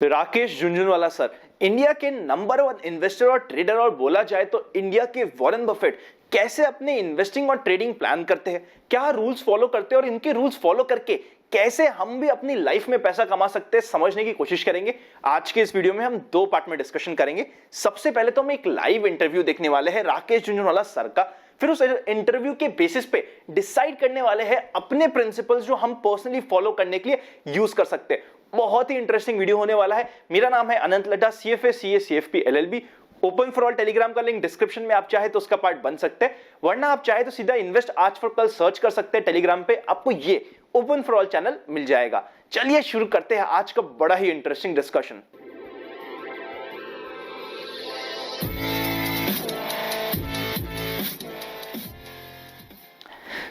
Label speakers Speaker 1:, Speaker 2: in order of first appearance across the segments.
Speaker 1: Rakesh Jhunjhunwala sir India के number 1 investor और trader, और बोला जाए तो इंडिया के वॉरेन बफेट कैसे अपने इन्वेस्टिंग और ट्रेडिंग प्लान करते हैं, क्या रूल्स फॉलो करते हैं और इनके रूल्स फॉलो करके कैसे हम भी अपनी लाइफ में पैसा कमा सकते हैं, समझने की कोशिश करेंगे। आज के इस वीडियो में हम दो पार्ट में डिस्कशन करेंगे। सबसे पहले तो हम एक लाइव इंटरव्यू देखने वाले हैं राकेश झुनझुनवाला सर का, फिर उस इंटरव्यू के बेसिस पे डिसाइड करने वाले हैं अपने प्रिंसिपल्स जो हम पर्सनली फॉलो करने के लिए यूज कर सकते हैं। बहुत ही इंटरेस्टिंग वीडियो होने वाला है। मेरा नाम है Anant Laddha, CFA CA CFP LLB। Open for all Telegram का लिंक डिस्क्रिप्शन में, आप चाहे तो उसका पार्ट बन सकते हैं, वरना आप चाहे तो सीधा इन्वेस्ट आज फॉर कल सर्च कर सकते हैं टेलीग्राम पे, आपको ये ओपन फॉर ऑल चैनल मिल जाएगा। चलिए शुरू करते हैं आज का बड़ा ही इंटरेस्टिंग डिस्कशन।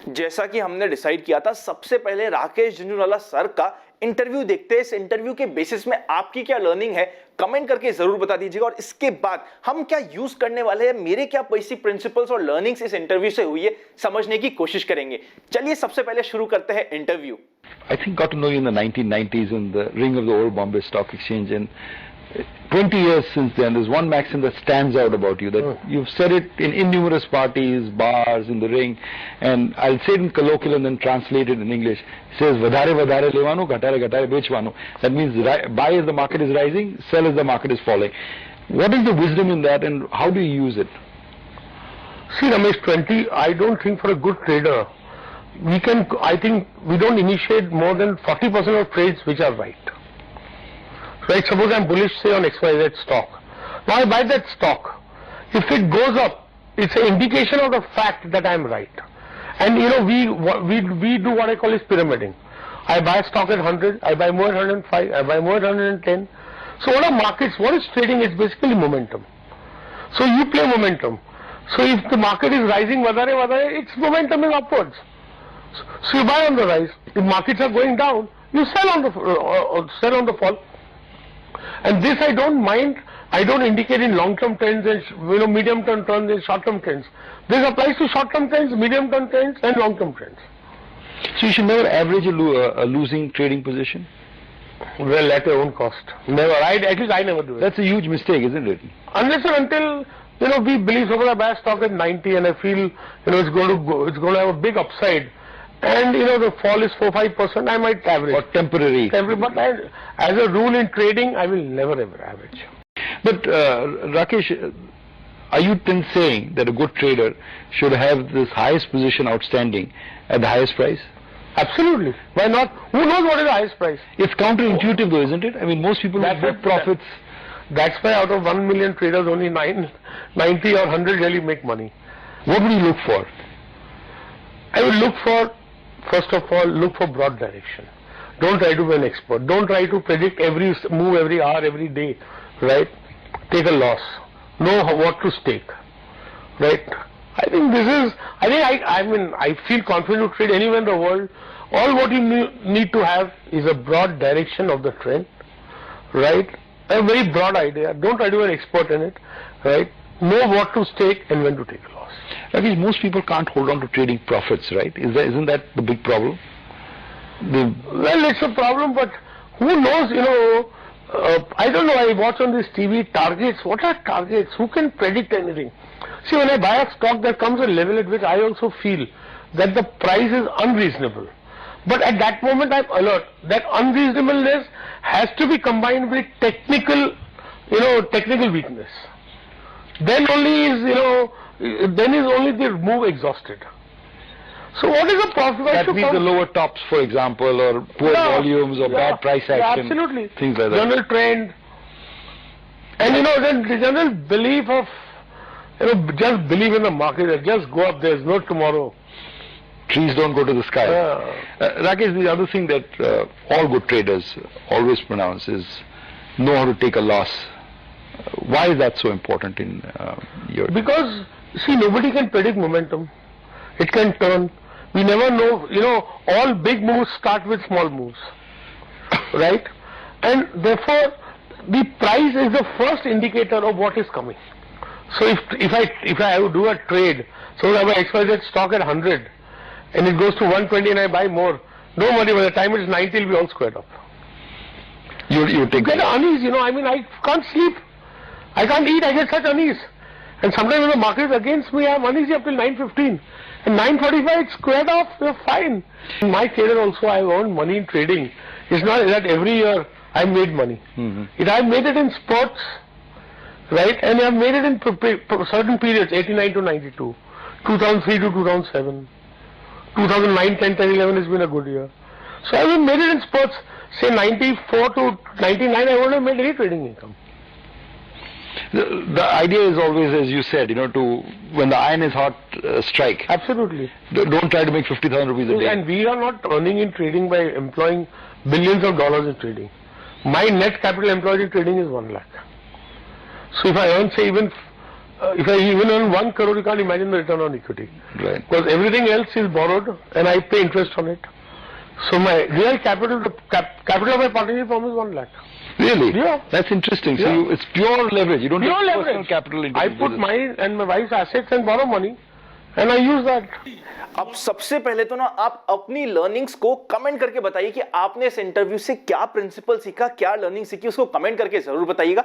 Speaker 1: जैसा कि हमने डिसाइड किया था, सबसे पहले राकेश झुनझुनवाला सर का इंटरव्यू देखते हैं। इस इंटरव्यू के बेसिस में आपकी क्या लर्निंग है कमेंट करके जरूर बता दीजिएगा, और इसके बाद हम क्या यूज करने वाले हैं, मेरे क्या बेसिक प्रिंसिपल्स और लर्निंग्स इस इंटरव्यू से हुई है, समझने की कोशिश करेंगे। चलिए सबसे पहले शुरू करते हैं interview.
Speaker 2: I think got to know you in the 1990s in the ring of the old Bombay Stock Exchange, and 20 years since then, there's one maxim that stands out about you, that you've said it in innumerous parties, bars, in the ring, and I'll say it in colloquial and then translate it in English. It says, "Vadhare vadhare levanu, ghatare ghatare bechvanu." That means buy as the market is rising, sell as the market is falling. What is the wisdom in that, and how do you use it?
Speaker 3: See, Ramesh, I don't think for a good trader, I think we don't initiate more than 40% of trades which are right. Right, suppose I'm bullish, say, on XYZ stock. Now I buy that stock. If it goes up, it's an indication of the fact that I'm right. And you know, we do what I call is pyramiding. I buy stock at 100, I buy more at 105, I buy more at 110. So what are markets? What is trading? It's basically momentum. So you play momentum. So if the market is rising, its momentum is upwards. So you buy on the rise. If markets are going down, you sell on the fall. And this I don't mind. I don't indicate in long-term trends and medium-term trends and short-term trends. This applies to short-term trends, medium-term trends, and long-term trends.
Speaker 2: So you should never average a losing trading position.
Speaker 3: Well, at your own cost. Never. At least I never do it.
Speaker 2: That's a huge mistake, isn't it?
Speaker 3: Unless and until we believe, suppose I buy a stock at 90 and I feel it's going to have a big upside. And the fall is 4-5%, I might average.
Speaker 2: Or temporary.
Speaker 3: But as a rule in trading, I will never ever average.
Speaker 2: But Rakesh, are you then saying that a good trader should have this highest position outstanding at the highest price?
Speaker 3: Absolutely. Why not? Who knows what is the highest price?
Speaker 2: It's counterintuitive though, isn't it? I mean, most people who book profits.
Speaker 3: That's why out of 1 million traders, only 90 or 100 really make money.
Speaker 2: What would you look for?
Speaker 3: I will look for, first of all, look for broad direction. Don't try to be an expert. Don't try to predict every move, every hour, every day. Right? Take a loss. Know what to stake. Right? I think this is. I feel confident to trade anywhere in the world. All what you need to have is a broad direction of the trend. Right? A very broad idea. Don't try to be an expert in it. Right? Know what to stake and when to take a loss.
Speaker 2: I mean, most people can't hold on to trading profits, right? Isn't that the big problem?
Speaker 3: Well, it's a problem, but who knows, I don't know, I watch on this TV targets. What are targets? Who can predict anything? See, when I buy a stock, there comes a level at which I also feel that the price is unreasonable. But at that moment, I'm alert. That unreasonableness has to be combined with technical weakness. Then only is only the move exhausted. So what is the profit?
Speaker 2: That means the lower tops, for example, or poor volumes, or bad price action.
Speaker 3: Absolutely.
Speaker 2: Things like that.
Speaker 3: General trend. And then the general belief of, just believe in the market, just go up, there's no tomorrow.
Speaker 2: Trees don't go to the sky. Rakesh, the other thing that all good traders always pronounce is know how to take a loss. Why is that so important in your...
Speaker 3: Because, see, nobody can predict momentum. It can turn. We never know, all big moves start with small moves. Right? And therefore, the price is the first indicator of what is coming. So if I do a trade, so I buy XYZ stock at 100, and it goes to 120 and I buy more, no money, by the time it is 90, it will be all squared up.
Speaker 2: You take
Speaker 3: get unease, you know, I mean, I can't sleep. I can't eat, I get such unease. And sometimes when the market is against me, I'm uneasy up till 9:15. And 9:45, it's squared off, we're fine. In my career also, I earned money in trading. It's not that every year I made money. I made it in sports, right? And I've made it in certain periods, 89 to 92, 2003 to 2007, 2009, 10, 10, 11 has been a good year. So I made it in sports, say 94 to 99, I wouldn't have made any trading income.
Speaker 2: The idea is always, as you said, you know, to when the iron is hot, strike.
Speaker 3: Absolutely.
Speaker 2: Don't try to make 50,000 rupees a day.
Speaker 3: And we are not earning in trading by employing billions of dollars in trading. My net capital employed in trading is 1 lakh. So if I earn, say, if I even earn 1 crore, you can't imagine the return on equity.
Speaker 2: Right.
Speaker 3: Because everything else is borrowed and I pay interest on it. So my real capital, the capital of my partnership firm is 1 lakh.
Speaker 2: Really?
Speaker 3: Yeah.
Speaker 2: That's interesting. So
Speaker 3: Yeah.
Speaker 2: it's pure leverage. You don't
Speaker 3: Pure
Speaker 2: have personal
Speaker 3: leverage.
Speaker 2: capital into
Speaker 3: I
Speaker 2: this
Speaker 3: put
Speaker 2: business.
Speaker 3: mine and my wife's assets and borrow money and I use that.
Speaker 1: अब सबसे पहले तो ना आप अपनी learnings को comment करके बताइए कि आपने इस इंटरव्यू से क्या प्रिंसिपल सीखा, क्या लर्निंग सीखी, उसको कमेंट करके जरूर बताइएगा।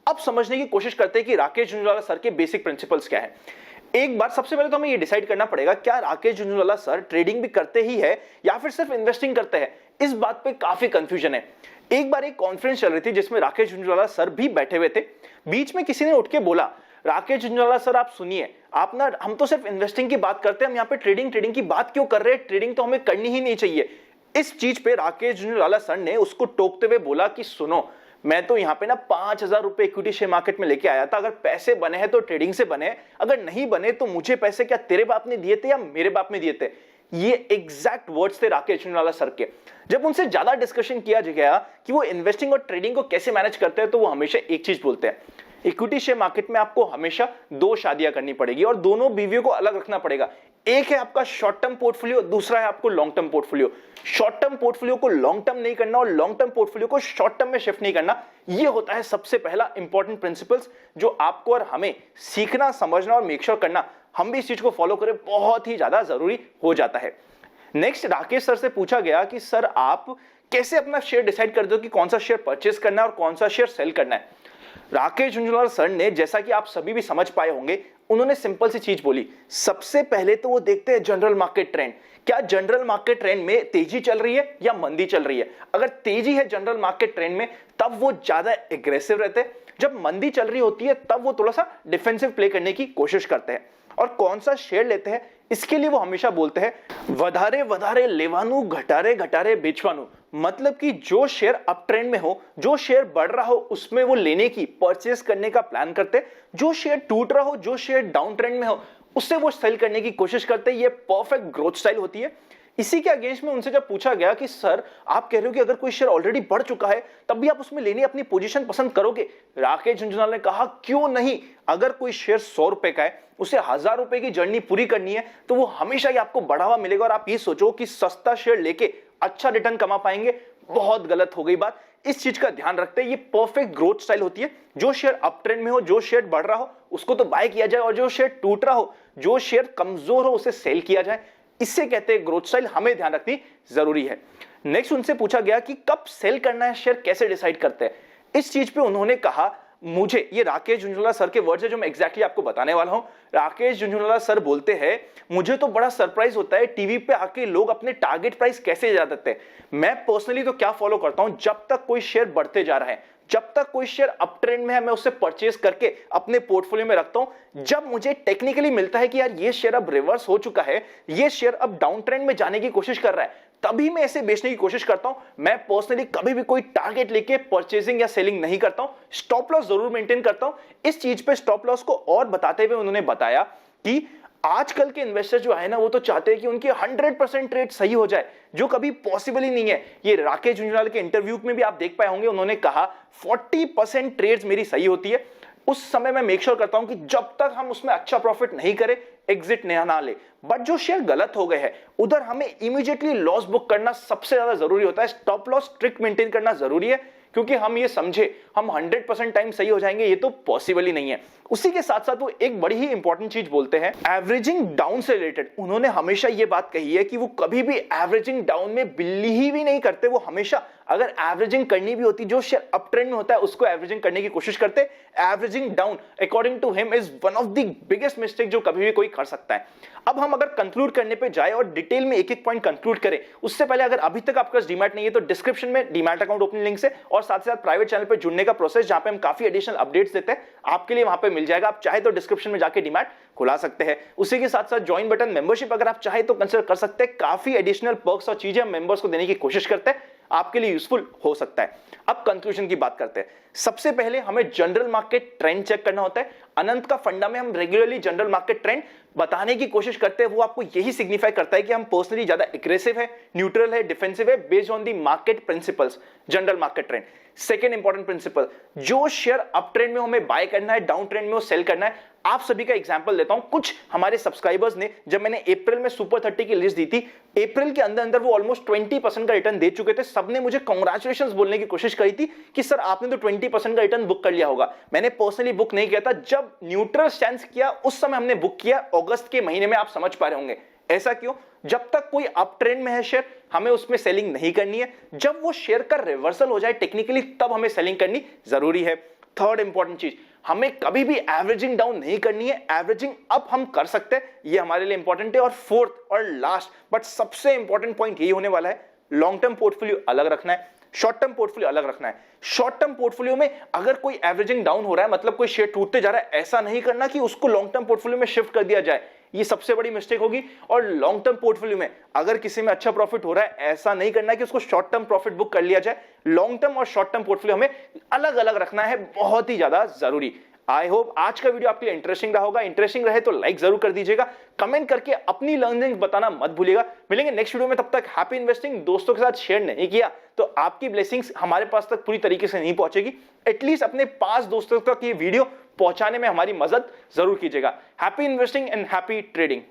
Speaker 1: अब समझने की कोशिश करते हैं कि राकेश झुंझुनवाला सर के बेसिक प्रिंसिपल्स क्या है। एक बार सबसे पहले तो हमें ये डिसाइड करना पड़ेगा, क्या राकेश झुंझुनवाला सर ट्रेडिंग भी करते ही है या फिर सिर्फ इन्वेस्टिंग करते हैं। इस बात पे काफी कंफ्यूजन है। एक बार एक कॉन्फ्रेंस चल रही थी जिसमें राकेश झुंझुनवाला सर भी बैठे हुए थे। बीच में किसी ने उठ के बोला, राकेश झुंझुनवाला सर आप सुनिए, आप ना, हम तो सिर्फ इन्वेस्टिंग की बात करते हैं, हम यहाँ पे ट्रेडिंग की बात क्यों कर रहे हैं, ट्रेडिंग तो हमें करनी ही नहीं चाहिए। इस चीज पे राकेश झुंझुनवाला सर ने उसको टोकते हुए बोला कि सुनो, मैं तो यहाँ पे ना 5,000 रुपए इक्विटी शेयर मार्केट में लेके आया था, अगर पैसे बने हैं तो ट्रेडिंग से बने, अगर नहीं बने तो मुझे पैसे क्या तेरे बाप ने दिए थे या मेरे बाप ने दिए थे। ये एग्जैक्ट वर्ड्स थे राकेश झुंझुनवाला सर के। जब उनसे ज्यादा डिस्कशन किया गया कि वो इन्वेस्टिंग और ट्रेडिंग को कैसे मैनेज करते हैं, तो वो हमेशा एक चीज बोलते हैं, इक्विटी शेयर मार्केट में आपको हमेशा 2 शादियां करनी पड़ेगी और दोनों बीवियों को अलग रखना पड़ेगा। एक है आपका शॉर्ट टर्म पोर्टफोलियो, दूसरा है आपको long term portfolio. Short term portfolio को लॉन्ग टर्म नहीं करना और लॉन्ग टर्म पोर्टफोलियो को शॉर्ट टर्म में शिफ्ट नहीं करना, ये होता है सबसे पहला इंपॉर्टेंट प्रिंसिपल्स जो आपको और हमें सीखना, समझना और मेक श्योर करना, हम भी इस चीज को फॉलो करें, बहुत ही ज्यादा जरूरी हो जाता है। नेक्स्ट राकेश सर से पूछा गया कि सर आप कैसे अपना शेयर डिसाइड करते हो कि कौन सा शेयर परचेस करना है और कौन सा शेयर सेल करना है। राकेश झुंझुनवाला सर ने, जैसा कि आप सभी भी समझ पाए होंगे, उन्होंने सिंपल सी चीज बोली, सबसे पहले तो वो देखते हैं जनरल मार्केट ट्रेंड। क्या जनरल मार्केट ट्रेंड में तेजी चल रही है या मंदी चल रही है। अगर तेजी है जनरल मार्केट ट्रेंड में, तब वो ज्यादा एग्रेसिव रहते हैं। जब मंदी चल रही होती है, तब वो थोड़ा सा डिफेंसिव प्ले करने की कोशिश करते हैं। और कौन सा शेयर लेते हैं, इसके लिए वो हमेशा बोलते हैं, वधारे वधारे लेवानू, घटारे घटारे बेचवानू। मतलब कि जो शेयर अप ट्रेंड में हो, जो शेयर बढ़ रहा हो, उसमें वो लेने की, परचेस करने का प्लान करते हैं। जो शेयर टूट रहा हो, जो शेयर डाउन ट्रेंड में हो, उससे वो सेल करने की कोशिश करते हैं। ये परफेक्ट ग्रोथ स्टाइल होती है। इसी के अगेंस्ट में उनसे जब पूछा गया कि सर आप कह रहे हो कि अगर कोई शेयर ऑलरेडी बढ़ चुका है तब भी आप उसमें लेने अपनी पोजीशन पसंद करोगे, राकेश झुंझुनवाला ने कहा क्यों नहीं। अगर कोई शेयर 100 रुपए का है, उसे 1000 रुपए की जर्नी पूरी करनी है, तो वो हमेशा ही आपको बढ़ावा मिलेगा और आप ये सोचो कि सस्ता शेयर लेके अच्छा रिटर्न कमा पाएंगे, बहुत गलत हो गई बात। इस चीज का ध्यान रखते हैं। ये परफेक्ट ग्रोथ स्टाइल होती है। जो शेयर अप ट्रेंड में हो, जो शेयर बढ़ रहा हो, उसको तो बाय किया जाए, और जो शेयर टूट रहा हो, जो शेयर कमजोर हो, उसे सेल किया जाए। इससे कहते हैं ग्रोथ स्टाइल, हमें ध्यान रखनी जरूरी है। नेक्स्ट उनसे पूछा गया कि कब सेल करना है, शेयर कैसे डिसाइड करते हैं। इस चीज पे उन्होंने कहा, मुझे, ये राकेश झुंझुनवाला सर के वर्ड्स है जो मैं एग्जैक्टली आपको बताने वाला हूं। राकेश झुंझुनवाला सर बोलते हैं, मुझे तो बड़ा सरप्राइज होता है टीवी पे आके लोग अपने टारगेट प्राइस कैसे जा देते हैं। मैं पर्सनली तो क्या फॉलो करता हूं, जब तक कोई शेयर बढ़ते जा रहा है, जब तक कोई शेयर अप ट्रेंड में है, मैं उसे परचेस करके अपने पोर्टफोलियो में रखता हूं। जब मुझे टेक्निकली मिलता है कि यार ये शेयर अब रिवर्स हो चुका है, ये शेयर अब डाउन ट्रेंड में जाने की कोशिश कर रहा है, तभी मैं इसे बेचने की कोशिश करता हूं। मैं पर्सनली कभी भी कोई टारगेट लेके परचेजिंग या सेलिंग नहीं करता हूं। स्टॉप लॉस जरूर मेंटेन करता हूं। इस चीज पे स्टॉप लॉस को और बताते हुए उन्होंने बताया कि आजकल के इन्वेस्टर जो है ना, वो तो चाहते हैं कि उनके 100% ट्रेड सही हो जाए, जो कभी पॉसिबल ही नहीं है। ये राकेश झुंझुनवाला के इंटरव्यू में भी आप देख पाए होंगे, उन्होंने कहा 40% ट्रेड्स मेरी सही होती है। उस समय मैं मेक श्योर करता हूं कि जब तक हम उसमें अच्छा प्रॉफिट नहीं करें, एग्जिट ना ले। बट जो शेयर गलत हो गए हैं, उधर हमें इमीडिएटली लॉस बुक करना सबसे ज्यादा जरूरी होता है। स्टॉप लॉस स्ट्रिक्ट मेंटेन करना जरूरी है, क्योंकि हम ये समझे हम 100% टाइम सही हो जाएंगे, ये तो पॉसिबल ही नहीं है। उसी के साथ साथ वो एक बड़ी ही इंपॉर्टेंट चीज बोलते हैं, एवरेजिंग डाउन से रिलेटेड। उन्होंने हमेशा ये बात कही है कि वो कभी भी एवरेजिंग डाउन में बिलीव ही नहीं करते, वो हमेशा अगर एवरेजिंग करनी भी होती, जो शेयर अप ट्रेंड में होता है उसको एवरेजिंग करने की कोशिश करते। Averaging down according to him is one of the biggest mistake जो कभी भी कोई कर सकता है। अब हम अगर कंक्लूड करने पे जाए और डिटेल में एक एक पॉइंट कंक्लूड करें, उससे पहले अगर अभी तक आपका डीमैट नहीं है तो डिस्क्रिप्शन में डीमैट अकाउंट ओपनिंग लिंक है और साथ ही साथ प्राइवेट चैनल पे जुड़ने का प्रोसेस जहां पे हम काफी एडिशनल अपडेट्स देते हैं आपके लिए वहां पे मिल जाएगा। आप चाहे तो डिस्क्रिप्शन में जाके डीमैट खुला सकते हैं। उसी के साथ साथ ज्वाइन बटन मेंबरशिप अगर आप चाहे तो कंसिडर कर सकते हैं। काफी एडिशनल पर्क्स और चीजें हम मेंबर्स को देने की कोशिश करते हैं, आपके लिए यूजफुल हो सकता है। अब कंक्लूजन की बात करते हैं। सबसे पहले हमें जनरल मार्केट ट्रेंड चेक करना होता है। अनंत का फंडा में हम रेगुलरली जनरल मार्केट ट्रेंड बताने की कोशिश करते हैं। वो आपको यही सिग्निफाई करता है कि हम पर्सनली ज्यादा एग्रेसिव है, न्यूट्रल है, डिफेंसिव है, based on the market principles. General market trend second important principle, जो शेयर अप ट्रेंड में हमें बाय करना है, डाउन ट्रेंड में वो सेल करना है। आप सभी का एग्जांपल देता हूं। कुछ हमारे सब्सक्राइबर्स ने, जब मैंने अप्रैल में सुपर 30 की लिस्ट दी थी, अप्रैल के अंदर अंदर वो ऑलमोस्ट 20% का रिटर्न दे चुके थे। सबने मुझे कांग्रेचुलेशंस बोलने की कोशिश करी थी कि सर आपने तो 20% का रिटर्न बुक कर लिया होगा। मैंने पर्सनली बुक नहीं किया था। जब न्यूट्रल स्टैंस किया उस समय हमने बुक किया, अगस्त के महीने में। आप समझ पा रहे होंगे ऐसा क्यों? जब तक कोई अप ट्रेंड में है शेयर, हमें उसमें सेलिंग नहीं करनी है। जब वो शेयर का रिवर्सल हो जाए टेक्निकली, तब हमें सेलिंग करनी जरूरी है। थर्ड इंपॉर्टेंट चीज, हमें कभी भी एवरेजिंग डाउन नहीं करनी है, एवरेजिंग अप हम कर सकते हैं, ये हमारे लिए इंपॉर्टेंट है। और फोर्थ और लास्ट बट सबसे इंपॉर्टेंट पॉइंट यही होने वाला है, लॉन्ग टर्म पोर्टफोलियो अलग रखना है, शॉर्ट टर्म पोर्टफोलियो अलग रखना है। शॉर्ट टर्म पोर्टफोलियो में अगर कोई एवरेजिंग डाउन हो रहा है, मतलब कोई शेयर टूटते जा रहा है, ऐसा नहीं करना कि उसको लॉन्ग टर्म पोर्टफोलियो में शिफ्ट कर दिया जाए, ये सबसे बड़ी मिस्टेक होगी। और लॉन्ग टर्म पोर्टफोलियो में अगर किसी में अच्छा प्रॉफिट हो रहा है, ऐसा नहीं करना कि उसको शॉर्ट टर्म प्रॉफिट बुक कर लिया जाए। लॉन्ग टर्म और शॉर्ट टर्म पोर्टफोलियो हमें अलग अलग रखना है, बहुत ही ज्यादा जरूरी। आई होप आज का वीडियो आपके लिए इंटरेस्टिंग रहा होगा। इंटरेस्टिंग रहे तो लाइक जरूर कर दीजिएगा, कमेंट करके अपनी लर्निंग बताना मत भूलिएगा। मिलेंगे नेक्स्ट वीडियो में, तब तक हैप्पी इन्वेस्टिंग। दोस्तों के साथ शेयर नहीं किया तो आपकी ब्लेसिंग्स हमारे पास तक पूरी तरीके से नहीं पहुंचेगी। एटलीस्ट अपने 5 दोस्तों तक ये वीडियो पहुंचाने में हमारी मदद जरूर कीजिएगा। Happy investing and happy trading.